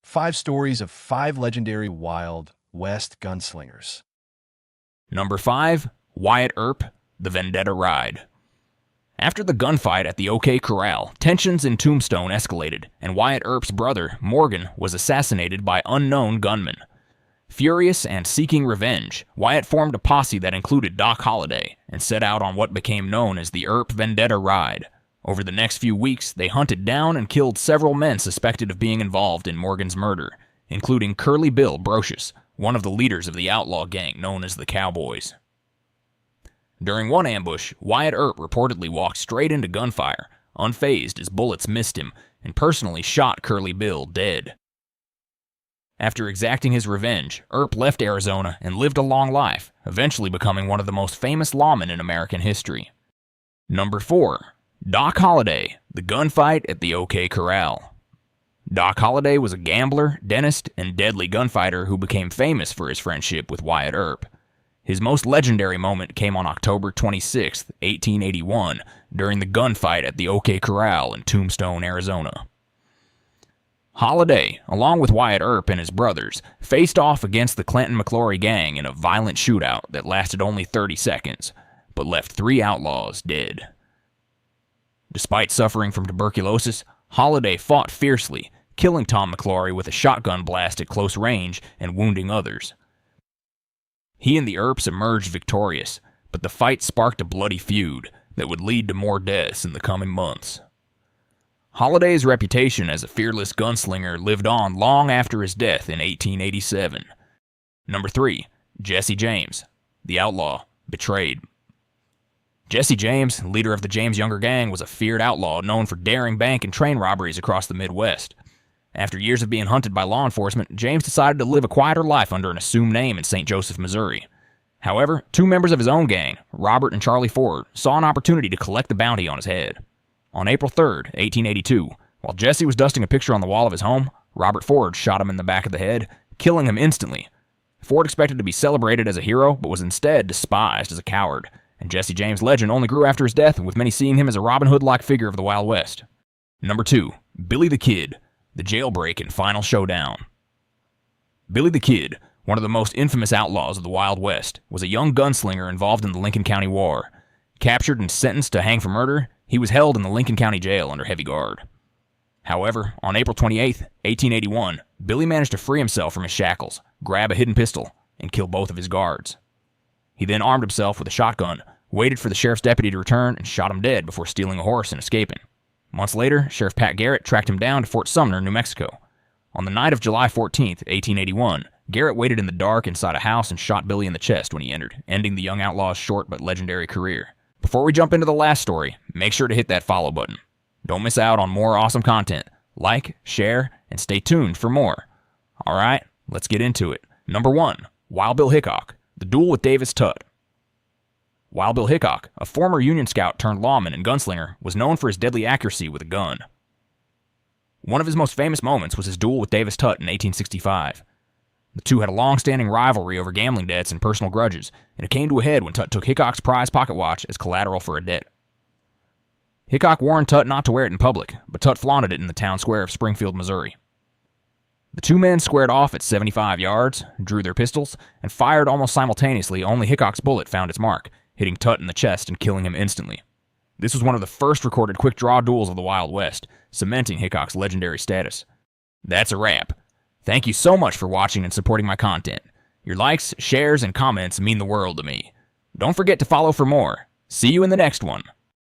5 stories of 5 legendary Wild West gunslingers. Number 5. Wyatt Earp, The Vendetta Ride. After the gunfight at the OK Corral, tensions in Tombstone escalated, and Wyatt Earp's brother, Morgan, was assassinated by unknown gunmen. Furious and seeking revenge, Wyatt formed a posse that included Doc Holliday and set out on what became known as the Earp Vendetta Ride. Over the next few weeks, they hunted down and killed several men suspected of being involved in Morgan's murder, including Curly Bill Brocious, one of the leaders of the outlaw gang known as the Cowboys. During one ambush, Wyatt Earp reportedly walked straight into gunfire, unfazed as bullets missed him, and personally shot Curly Bill dead. After exacting his revenge, Earp left Arizona and lived a long life, eventually becoming one of the most famous lawmen in American history. Number 4. Doc Holliday, The Gunfight at the OK Corral. Doc Holliday was a gambler, dentist, and deadly gunfighter who became famous for his friendship with Wyatt Earp. His most legendary moment came on October 26, 1881, during the gunfight at the OK Corral in Tombstone, Arizona. Holliday, along with Wyatt Earp and his brothers, faced off against the Clanton-McClory gang in a violent shootout that lasted only 30 seconds, but left 3 outlaws dead. Despite suffering from tuberculosis, Holliday fought fiercely, killing Tom McClory with a shotgun blast at close range and wounding others. He and the Earps emerged victorious, but the fight sparked a bloody feud that would lead to more deaths in the coming months. Holliday's reputation as a fearless gunslinger lived on long after his death in 1887. Number 3. Jesse James, The Outlaw, Betrayed. Jesse James, leader of the James Younger Gang, was a feared outlaw known for daring bank and train robberies across the Midwest. After years of being hunted by law enforcement, James decided to live a quieter life under an assumed name in St. Joseph, Missouri. However, 2 members of his own gang, Robert and Charlie Ford, saw an opportunity to collect the bounty on his head. On April 3, 1882, while Jesse was dusting a picture on the wall of his home, Robert Ford shot him in the back of the head, killing him instantly. Ford expected to be celebrated as a hero, but was instead despised as a coward, and Jesse James' legend only grew after his death, with many seeing him as a Robin Hood-like figure of the Wild West. Number 2. Billy the Kid, The Jailbreak and Final Showdown. Billy the Kid, one of the most infamous outlaws of the Wild West, was a young gunslinger involved in the Lincoln County War. Captured and sentenced to hang for murder, he was held in the Lincoln County Jail under heavy guard. However, on April 28, 1881, Billy managed to free himself from his shackles, grab a hidden pistol, and kill both of his guards. He then armed himself with a shotgun, waited for the sheriff's deputy to return, and shot him dead before stealing a horse and escaping. Months later, Sheriff Pat Garrett tracked him down to Fort Sumner, New Mexico. On the night of July 14, 1881, Garrett waited in the dark inside a house and shot Billy in the chest when he entered, ending the young outlaw's short but legendary career. Before we jump into the last story, make sure to hit that follow button. Don't miss out on more awesome content. Like, share, and stay tuned for more. Alright, let's get into it. Number 1. Wild Bill Hickok, The Duel with Davis Tutt. Wild Bill Hickok, a former Union scout turned lawman and gunslinger, was known for his deadly accuracy with a gun. One of his most famous moments was his duel with Davis Tutt in 1865. The two had a long-standing rivalry over gambling debts and personal grudges, and it came to a head when Tutt took Hickok's prize pocket watch as collateral for a debt. Hickok warned Tutt not to wear it in public, but Tutt flaunted it in the town square of Springfield, Missouri. The 2 men squared off at 75 yards, drew their pistols, and fired almost simultaneously. Only Hickok's bullet found its mark, hitting Tutt in the chest and killing him instantly. This was one of the first recorded quick-draw duels of the Wild West, cementing Hickok's legendary status. That's a wrap. Thank you so much for watching and supporting my content. Your likes, shares, and comments mean the world to me. Don't forget to follow for more. See you in the next one.